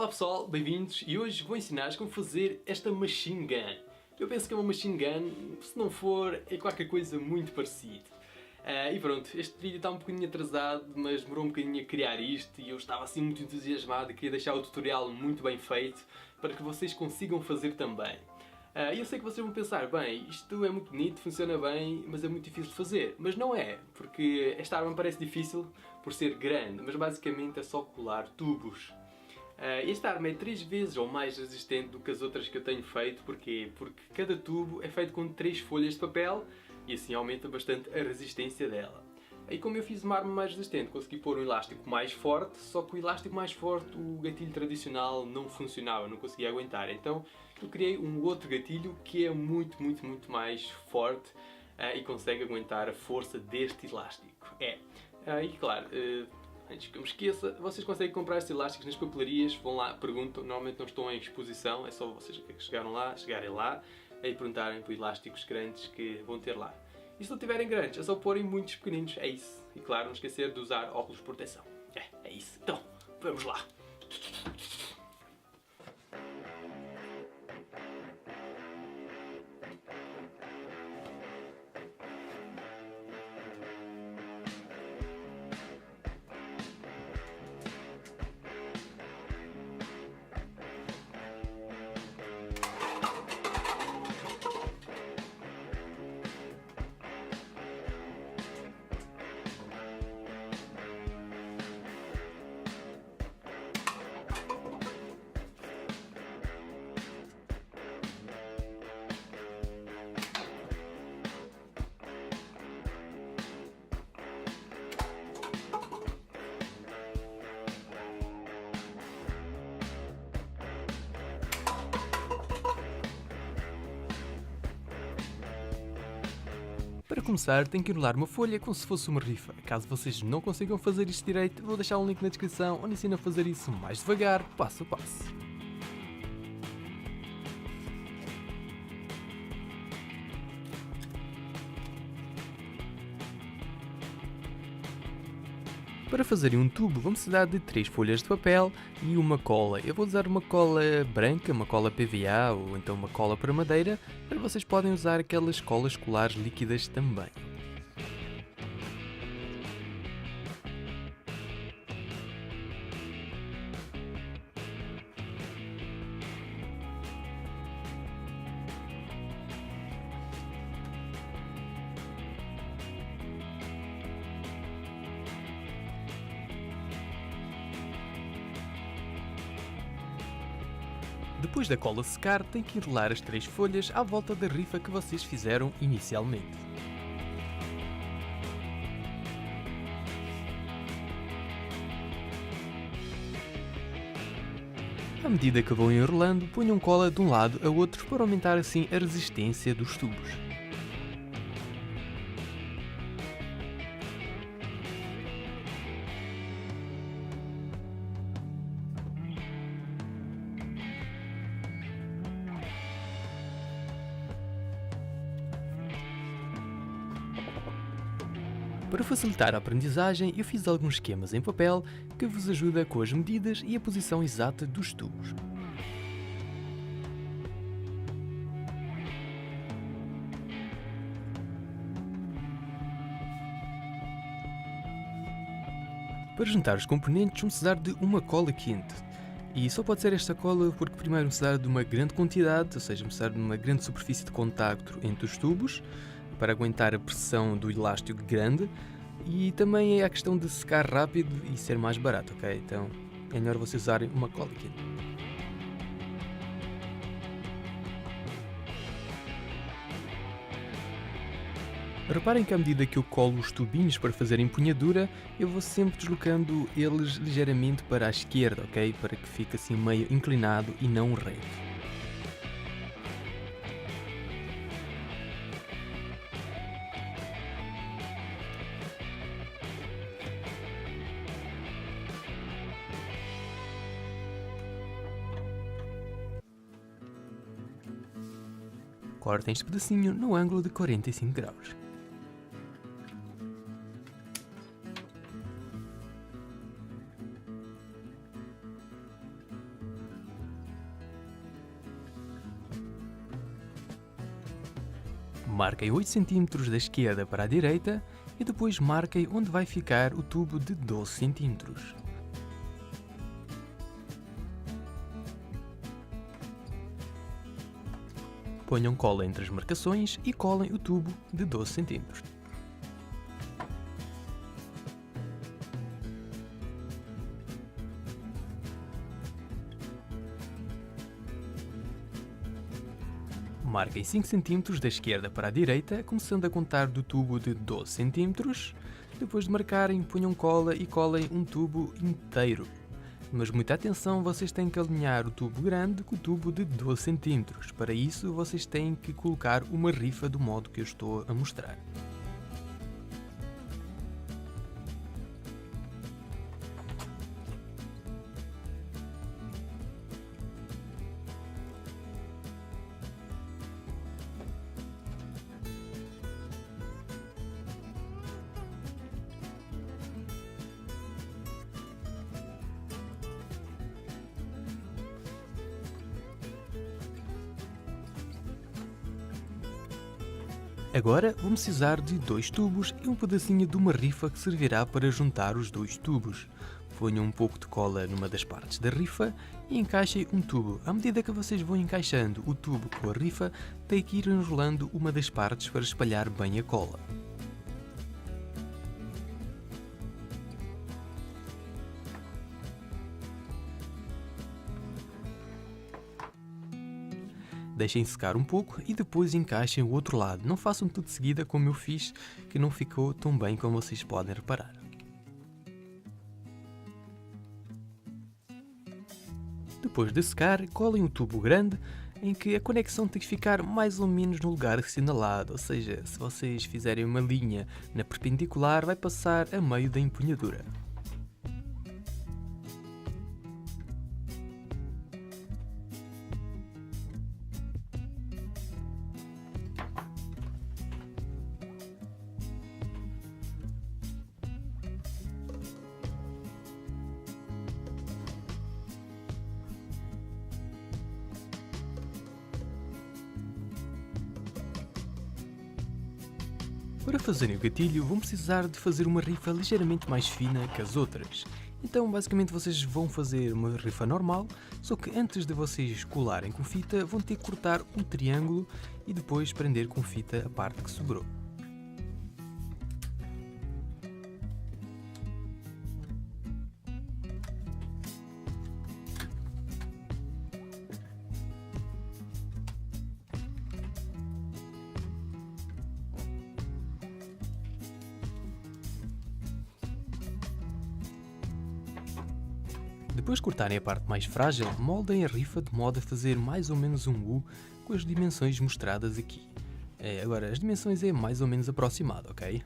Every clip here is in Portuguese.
Olá pessoal, bem-vindos e hoje vou ensinar-vos como fazer esta machine gun. Eu penso que é uma machine gun, se não for, é qualquer coisa muito parecido. E pronto, este vídeo está um bocadinho atrasado, mas demorou um bocadinho a criar isto e eu estava assim muito entusiasmado e queria deixar o tutorial muito bem feito para que vocês consigam fazer também. E eu sei que vocês vão pensar, bem, isto é muito bonito, funciona bem, mas é muito difícil de fazer. Mas não é, porque esta arma parece difícil por ser grande, mas basicamente é só colar tubos. Esta arma é 3 vezes ou mais resistente do que as outras que eu tenho feito. Porquê? Porque cada tubo é feito com 3 folhas de papel e assim aumenta bastante a resistência dela. E como eu fiz uma arma mais resistente, consegui pôr um elástico mais forte, só que o elástico mais forte, o gatilho tradicional não funcionava, não conseguia aguentar. Então eu criei um outro gatilho que é muito mais forte e consegue aguentar a força deste elástico. E claro, antes que eu me esqueça, vocês conseguem comprar estes elásticos nas papelarias, vão lá, perguntam, normalmente não estão em exposição, é só vocês que chegarem lá e perguntarem por elásticos grandes que vão ter lá. E se não tiverem grandes, é só porem muitos pequeninos, é isso. E claro, não esquecer de usar óculos de proteção. É isso. Então, vamos lá. Para começar, tem que enrolar uma folha como se fosse uma rifa. Caso vocês não consigam fazer isto direito, vou deixar um link na descrição onde ensino a fazer isso mais devagar, passo a passo. Para fazerem um tubo, vamos precisar de 3 folhas de papel e uma cola. Eu vou usar uma cola branca, uma cola PVA ou então uma cola para madeira, mas vocês podem usar aquelas colas colares líquidas também. Depois da cola secar, tem que enrolar as 3 folhas à volta da rifa que vocês fizeram inicialmente. À medida que vão enrolando, ponham cola de um lado a outro para aumentar assim a resistência dos tubos. Para facilitar a aprendizagem, eu fiz alguns esquemas em papel que vos ajuda com as medidas e a posição exata dos tubos. Para juntar os componentes, vamos precisar de uma cola quente. E só pode ser esta cola porque primeiro precisar de uma grande quantidade, ou seja, precisar de uma grande superfície de contacto entre os tubos, para aguentar a pressão do elástico grande, e também é a questão de secar rápido e ser mais barato, ok? Então é melhor vocês usarem uma cola quente. Reparem que à medida que eu colo os tubinhos para fazer a empunhadura, eu vou sempre deslocando eles ligeiramente para a esquerda, ok? Para que fique assim meio inclinado e não reto. Cortem este pedacinho no ângulo de 45 graus. Marquem 8 cm da esquerda para a direita e depois marquem onde vai ficar o tubo de 12 cm. Ponham cola entre as marcações e colem o tubo de 12 cm. Marquem 5 cm da esquerda para a direita, começando a contar do tubo de 12 cm. Depois de marcarem, ponham cola e colem um tubo inteiro. Mas muita atenção, vocês têm que alinhar o tubo grande com o tubo de 12 cm. Para isso, vocês têm que colocar uma rifa do modo que eu estou a mostrar. Agora vamos precisar de 2 tubos e um pedacinho de uma rifa que servirá para juntar os 2 tubos. Ponham um pouco de cola numa das partes da rifa e encaixem um tubo. À medida que vocês vão encaixando o tubo com a rifa, tem que ir enrolando uma das partes para espalhar bem a cola. Deixem secar um pouco e depois encaixem o outro lado. Não façam tudo de seguida como eu fiz, que não ficou tão bem como vocês podem reparar. Depois de secar, colem um tubo grande em que a conexão tem que ficar mais ou menos no lugar assinalado, ou seja, se vocês fizerem uma linha na perpendicular, vai passar a meio da empunhadura. Para fazerem o gatilho, vão precisar de fazer uma rifa ligeiramente mais fina que as outras. Então, basicamente, vocês vão fazer uma rifa normal, só que antes de vocês colarem com fita, vão ter que cortar um triângulo e depois prender com fita a parte que sobrou. Depois de cortarem a parte mais frágil, moldem a rifa de modo a fazer mais ou menos um U com as dimensões mostradas aqui. Agora, as dimensões é mais ou menos aproximado, ok?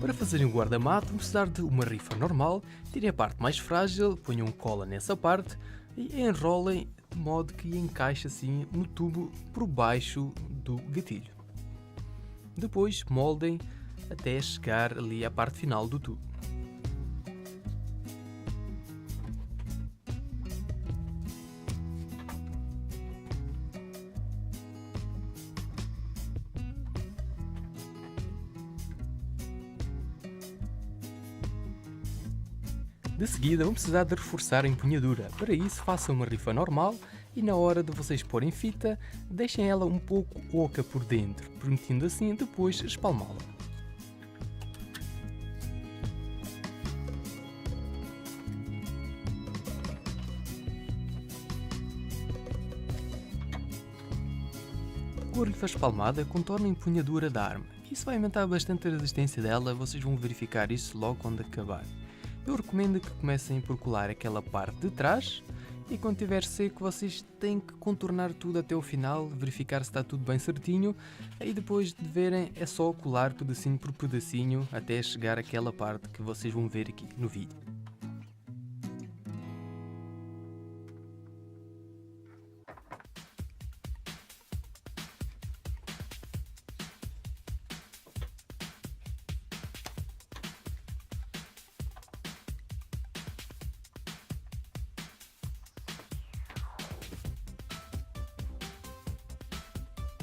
Para fazerem o guarda-mato, vão precisar de uma rifa normal, tirem a parte mais frágil, ponham cola nessa parte e enrolem de modo que encaixe assim no tubo por baixo do gatilho. Depois moldem até chegar ali à parte final do tubo. De seguida vão precisar de reforçar a empunhadura. Para isso façam uma rifa normal e na hora de vocês porem fita, deixem ela um pouco oca por dentro, permitindo assim depois espalmá-la. Com a rifa espalmada, contornem a empunhadura da arma. Isso vai aumentar bastante a resistência dela, vocês vão verificar isso logo quando acabar. Eu recomendo que comecem por colar aquela parte de trás E quando estiver seco, vocês têm que contornar tudo até o final, verificar se está tudo bem certinho. E depois de verem, é só colar pedacinho por pedacinho até chegar àquela parte que vocês vão ver aqui no vídeo.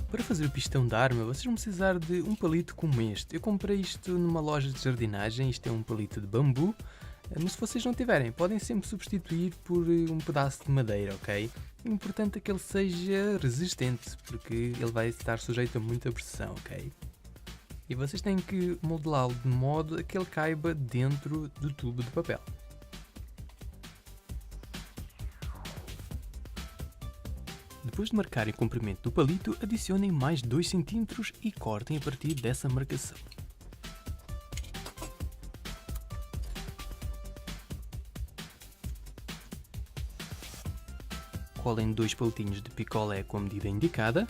Para fazer o pistão da arma, vocês vão precisar de um palito como este. Eu comprei isto numa loja de jardinagem, isto é um palito de bambu, mas se vocês não tiverem, podem sempre substituir por um pedaço de madeira, ok? O importante é que ele seja resistente, porque ele vai estar sujeito a muita pressão, ok? E vocês têm que modelá-lo de modo a que ele caiba dentro do tubo de papel. Depois de marcarem o comprimento do palito, adicionem mais 2 cm e cortem a partir dessa marcação. Colem 2 palitinhos de picolé com a medida indicada.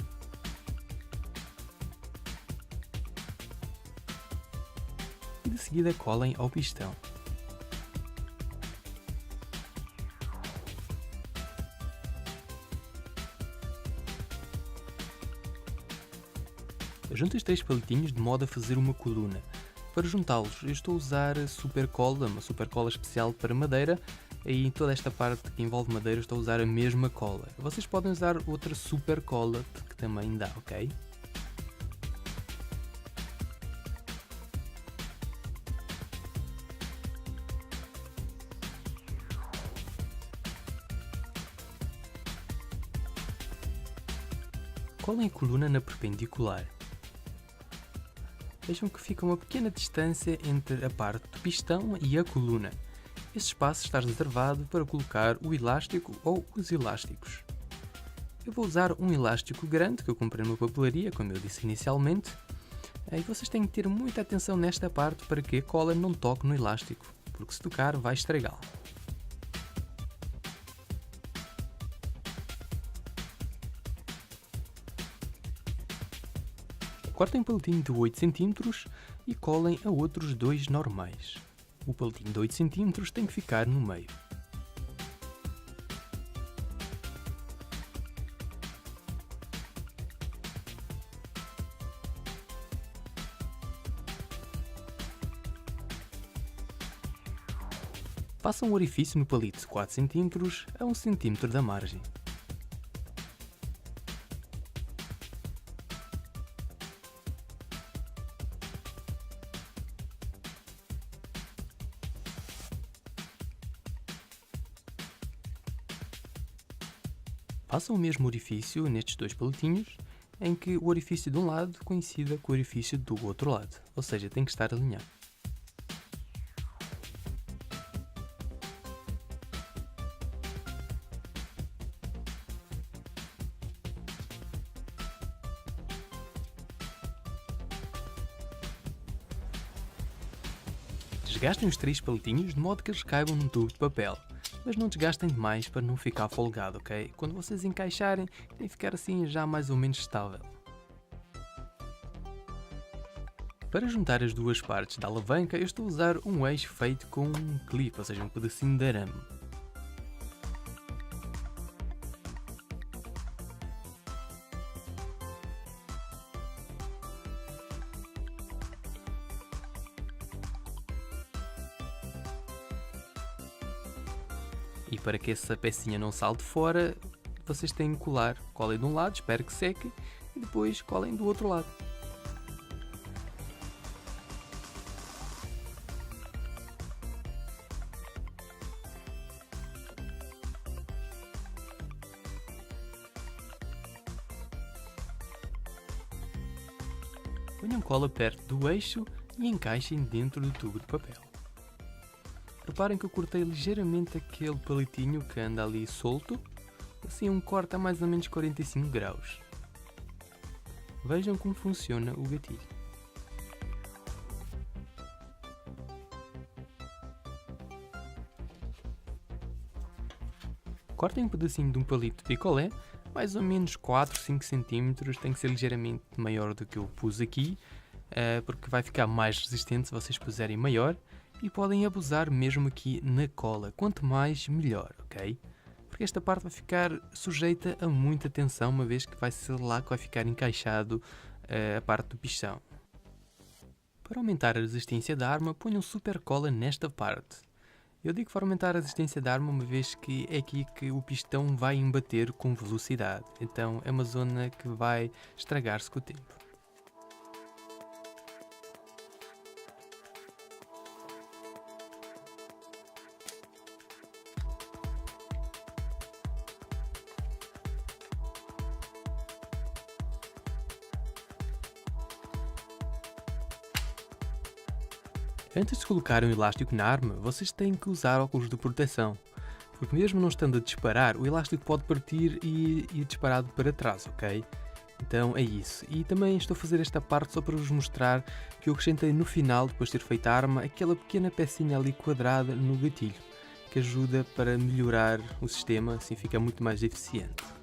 E de seguida colem ao pistão. Junto os 3 palitinhos de modo a fazer uma coluna. Para juntá-los, eu estou a usar super cola, uma super cola especial para madeira, e em toda esta parte que envolve madeira estou a usar a mesma cola. Vocês podem usar outra super cola que também dá, ok? Colem a coluna na perpendicular. Vejam que fica uma pequena distância entre a parte do pistão e a coluna. Esse espaço está reservado para colocar o elástico ou os elásticos. Eu vou usar um elástico grande que eu comprei numa papelaria, como eu disse inicialmente. E vocês têm que ter muita atenção nesta parte para que a cola não toque no elástico, porque se tocar vai estragá-lo. Cortem um palitinho de 8 cm e colem a outros 2 normais. O palitinho de 8 cm tem que ficar no meio. Façam um orifício no palito de 4 cm a 1 cm da margem. Façam o mesmo orifício nestes 2 palitinhos, em que o orifício de um lado coincida com o orifício do outro lado, ou seja, tem que estar alinhado. Desgastem os 3 palitinhos de modo que eles caibam num tubo de papel. Mas não desgastem demais para não ficar folgado, ok? Quando vocês encaixarem, tem que ficar assim já mais ou menos estável. Para juntar as duas partes da alavanca, eu estou a usar um eixo feito com um clipe, ou seja, um pedacinho de arame. E para que essa pecinha não salte fora, vocês têm que colar. Colem de um lado, espero que seque, e depois colem do outro lado. Ponham cola perto do eixo e encaixem dentro do tubo de papel. Reparem que eu cortei ligeiramente aquele palitinho que anda ali solto, assim um corte a mais ou menos 45 graus. Vejam como funciona o gatilho. Cortem um pedacinho de um palito de picolé, mais ou menos 4, 5 cm, tem que ser ligeiramente maior do que eu pus aqui, porque vai ficar mais resistente se vocês puserem maior, e podem abusar mesmo aqui na cola, quanto mais melhor, ok? Porque esta parte vai ficar sujeita a muita tensão, uma vez que vai ser lá que vai ficar encaixado a parte do pistão. Para aumentar a resistência da arma, ponham super cola nesta parte. Eu digo para aumentar a resistência da arma, uma vez que é aqui que o pistão vai embater com velocidade. Então é uma zona que vai estragar-se com o tempo. Antes de colocar um elástico na arma, vocês têm que usar óculos de proteção, porque mesmo não estando a disparar, o elástico pode partir e ir disparado para trás, ok? Então é isso. E também estou a fazer esta parte só para vos mostrar que eu acrescentei no final, depois de ter feito a arma, aquela pequena pecinha ali quadrada no gatilho, que ajuda para melhorar o sistema, assim fica muito mais eficiente.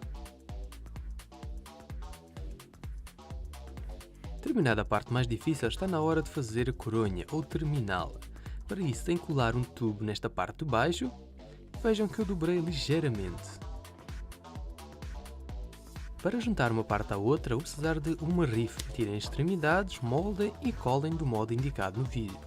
Terminada a parte mais difícil, está na hora de fazer a coronha, ou terminá-la. Para isso, tem que colar um tubo nesta parte de baixo. Vejam que eu dobrei ligeiramente. Para juntar uma parte à outra, vou precisar de uma rifle. Tirem as extremidades, moldem e colem do modo indicado no vídeo.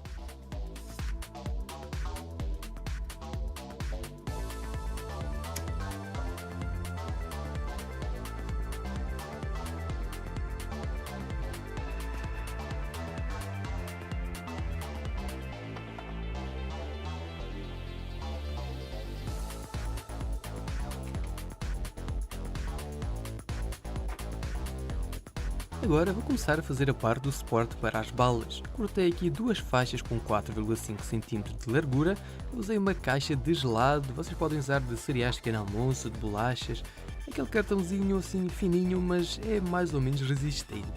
Agora vou começar a fazer a parte do suporte para as balas. Cortei aqui duas faixas com 4,5 cm de largura, usei uma caixa de gelado, vocês podem usar de cereais de pequeno almoço, de bolachas, aquele cartãozinho assim fininho, mas é mais ou menos resistente.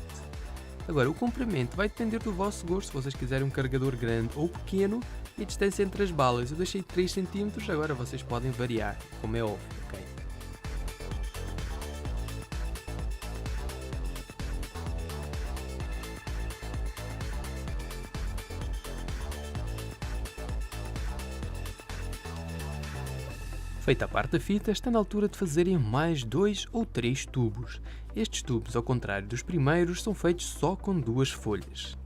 Agora o comprimento vai depender do vosso gosto, se vocês quiserem um carregador grande ou pequeno, e a distância entre as balas eu deixei 3 cm, agora vocês podem variar, como é óbvio, ok? Feita a parte da fita, está na altura de fazerem mais 2 ou 3 tubos. Estes tubos, ao contrário dos primeiros, são feitos só com 2 folhas.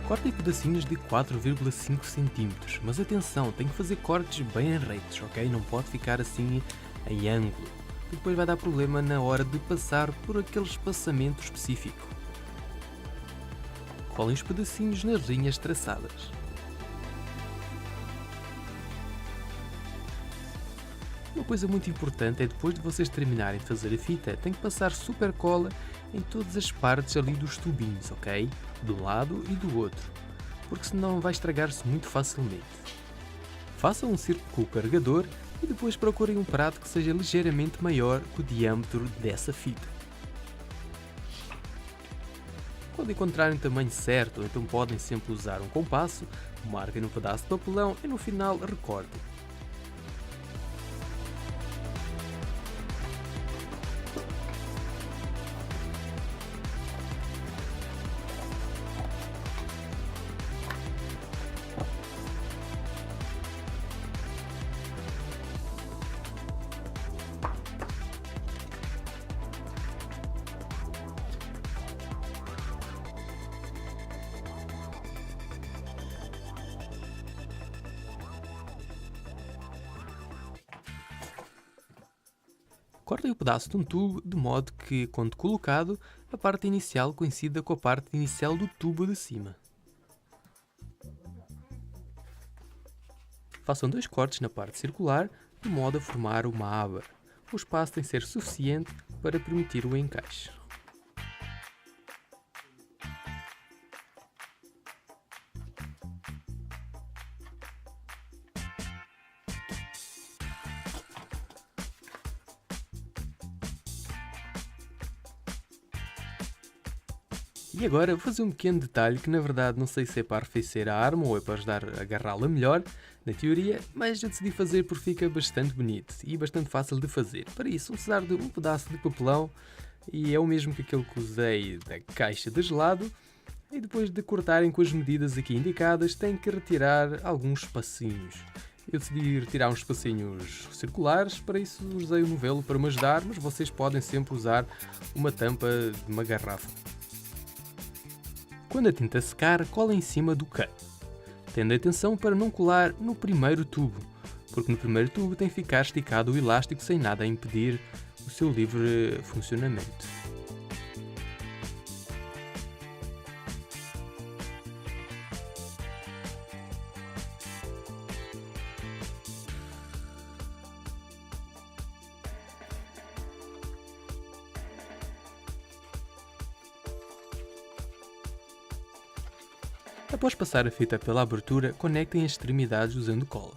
Cortem pedacinhos de 4,5 cm, mas atenção, tem que fazer cortes bem retos, ok? Não pode ficar assim em ângulo, porque depois vai dar problema na hora de passar por aquele espaçamento específico. Colhem os pedacinhos nas linhas traçadas. Uma coisa muito importante é, depois de vocês terminarem de fazer a fita, tem que passar super cola em todas as partes ali dos tubinhos, ok? De um lado e do outro, porque senão vai estragar-se muito facilmente. Façam um círculo com o carregador e depois procurem um prato que seja ligeiramente maior que o diâmetro dessa fita. Quando encontrarem o tamanho certo, então podem sempre usar um compasso, marquem no pedaço de papelão e no final recortem. Cortem o pedaço de um tubo de modo que, quando colocado, a parte inicial coincida com a parte inicial do tubo de cima. Façam 2 cortes na parte circular, de modo a formar uma aba. O espaço tem que ser suficiente para permitir o encaixe. E agora vou fazer um pequeno detalhe que na verdade não sei se é para arrefecer a arma ou é para ajudar a agarrá-la melhor, na teoria, mas eu decidi fazer porque fica bastante bonito e bastante fácil de fazer. Para isso, vou precisar de um pedaço de papelão e é o mesmo que aquele que usei da caixa de gelado. E depois de cortarem com as medidas aqui indicadas, têm que retirar alguns espacinhos. Eu decidi retirar uns espacinhos circulares, para isso usei o novelo para me ajudar, mas vocês podem sempre usar uma tampa de uma garrafa. Quando a tinta secar, cola em cima do cano, tendo atenção para não colar no primeiro tubo, porque no primeiro tubo tem que ficar esticado o elástico sem nada a impedir o seu livre funcionamento. Após passar a fita pela abertura, conectem as extremidades usando cola.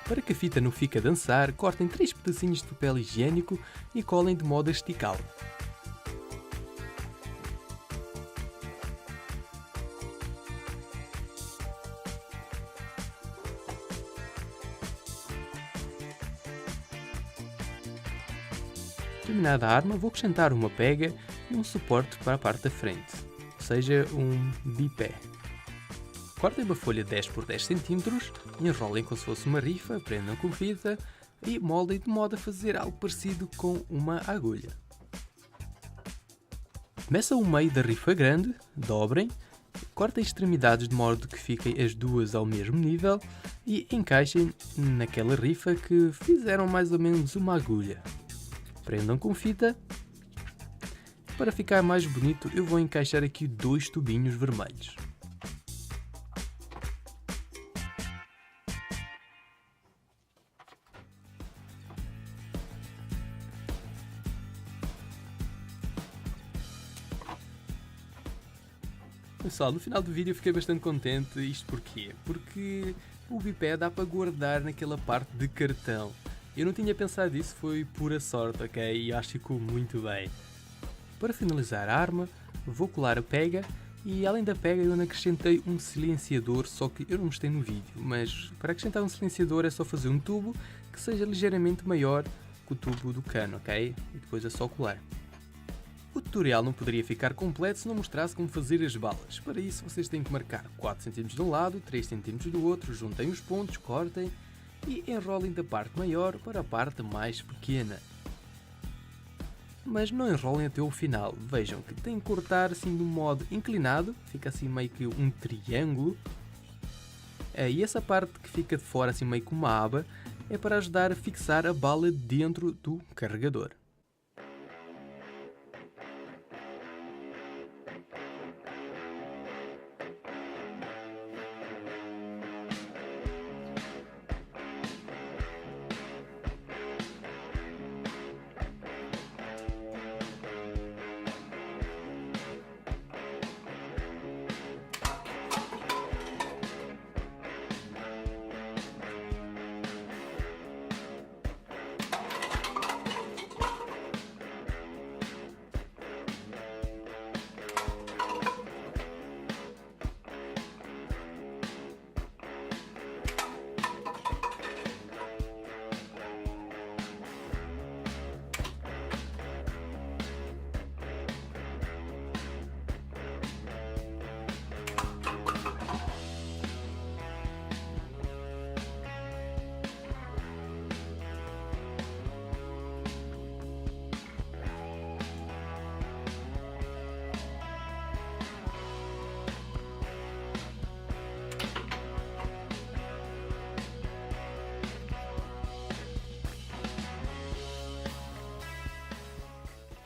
Para que a fita não fique a dançar, cortem 3 pedacinhos de papel higiênico e colem de modo a esticá-lo. Terminada a arma, vou acrescentar uma pega e um suporte para a parte da frente, ou seja, um bipé. Cortem uma folha 10 por 10 cm, enrolem como se fosse uma rifa, prendam com fita e moldem de modo a fazer algo parecido com uma agulha. Meçam o meio da rifa grande, dobrem, cortem as extremidades de modo que fiquem as duas ao mesmo nível e encaixem naquela rifa que fizeram mais ou menos uma agulha. Prendam com fita. Para ficar mais bonito, eu vou encaixar aqui 2 tubinhos vermelhos. Pessoal, no final do vídeo eu fiquei bastante contente. Isto porquê? Porque o bipé dá para guardar naquela parte de cartão. Eu não tinha pensado nisso, foi pura sorte, ok? E acho que ficou muito bem. Para finalizar a arma, vou colar a pega e além da pega eu acrescentei um silenciador, só que eu não mostrei no vídeo, mas para acrescentar um silenciador é só fazer um tubo que seja ligeiramente maior que o tubo do cano, ok? E depois é só colar. O tutorial não poderia ficar completo se não mostrasse como fazer as balas. Para isso vocês têm que marcar 4 cm de um lado, 3 cm do outro, juntem os pontos, cortem e enrolem da parte maior para a parte mais pequena. Mas não enrolem até o final, vejam que têm que cortar assim de um modo inclinado, fica assim meio que um triângulo. E essa parte que fica de fora assim meio que uma aba é para ajudar a fixar a bala dentro do carregador.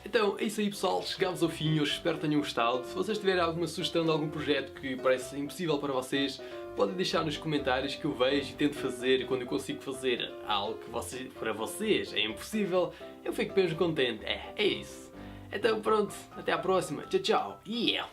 Então é isso aí pessoal, chegámos ao fim, eu espero que tenham gostado. Se vocês tiverem alguma sugestão de algum projeto que parece impossível para vocês, podem deixar nos comentários que eu vejo e tento fazer. Quando eu consigo fazer algo que para vocês é impossível, eu fico mesmo contente. É isso. Então pronto, até à próxima. Tchau, tchau. Yeah!